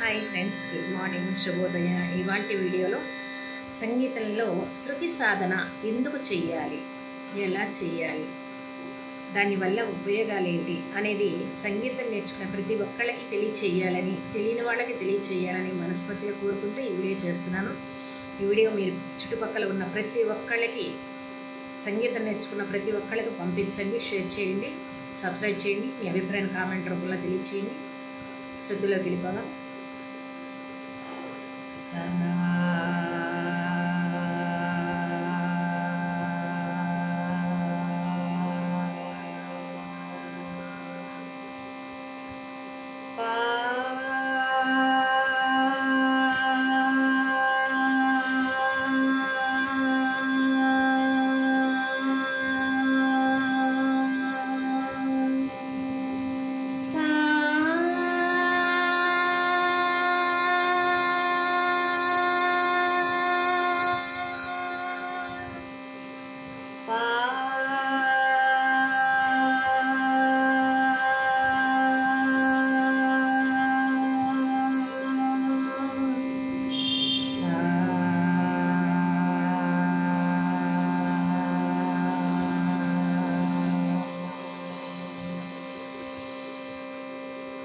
Hi friends, good morning, శుభోదయ. ఇవాల్టి వీడియోలో సంగీతంలో శృతి సాధన ఎందుకు చెయ్యాలి, ఎలా చెయ్యాలి, దానివల్ల ఉపయోగాలు ఏంటి అనేది సంగీతం నేర్చుకున్న ప్రతి ఒక్కళ్ళకి తెలియచేయాలని, తెలియని వాళ్ళకి తెలియచేయాలని మనస్ఫూర్తిగా కోరుకుంటూ ఈ వీడియో చేస్తున్నాను. ఈ వీడియో మీరు చుట్టుపక్కల ఉన్న ప్రతి ఒక్కళ్ళకి, సంగీతం నేర్చుకున్న ప్రతి ఒక్కళ్ళకి పంపించండి, షేర్ చేయండి, సబ్స్క్రైబ్ చేయండి, మీ అభిప్రాయం కామెంట్ రూపంలో తెలియచేయండి. శృతిలోకి వెళ్ళిపోదాం. సా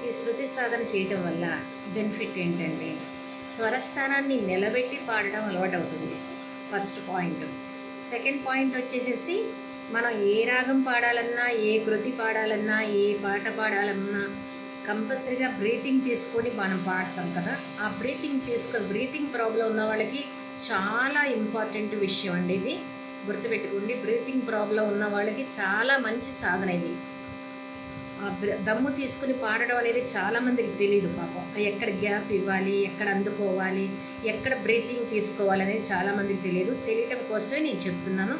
ఈ శృతి సాధన చేయటం వల్ల బెనిఫిట్ ఏంటంటే స్వరస్థానాన్ని నిలబెట్టి పాడటం అలవాటు అవుతుంది. First point. సెకండ్ పాయింట్ వచ్చేసేసి మనం ఏ రాగం పాడాలన్నా, ఏ కృతి పాడాలన్నా, ఏ పాట పాడాలన్నా కంపల్సరీగా బ్రీతింగ్ తీసుకొని మనం పాడతాం కదా. ఆ బ్రీతింగ్ ప్రాబ్లం ఉన్న వాళ్ళకి చాలా ఇంపార్టెంట్ విషయం అండి ఇది. గుర్తుపెట్టుకోండి, బ్రీతింగ్ ప్రాబ్లం ఉన్న వాళ్ళకి చాలా మంచి సాధన ఇది. దమ్ము తీసుకుని పాడడం అనేది చాలామందికి తెలియదు పాపం. ఎక్కడ గ్యాప్ ఇవ్వాలి, ఎక్కడ అందుకోవాలి, ఎక్కడ బ్రీతింగ్ తీసుకోవాలి అనేది చాలామందికి తెలియటం కోసమే నేను చెప్తున్నాను.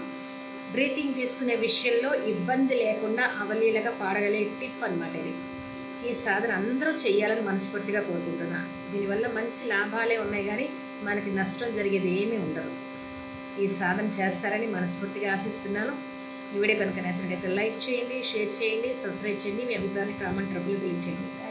బ్రీతింగ్ తీసుకునే విషయంలో ఇబ్బంది లేకుండా అవలీలగా పాడగలిగే టిప్ అన్నమాట ఇది. ఈ సాధన అందరూ చేయాలని మనస్ఫూర్తిగా కోరుకుంటున్నా. దీనివల్ల మంచి లాభాలే ఉన్నాయి, కానీ మనకి నష్టం జరిగేది ఏమీ ఉండదు. ఈ సాధన చేస్తారని మనస్ఫూర్తిగా ఆశిస్తున్నాను. ఈ వీడియో కనుక నచ్చినట్లయితే లైక్ చేయండి, షేర్ చేయండి, సబ్స్క్రైబ్ చేయండి, మీ అభిప్రాయాన్ని కామెంట్ రూపంలో తెలియచేయండి.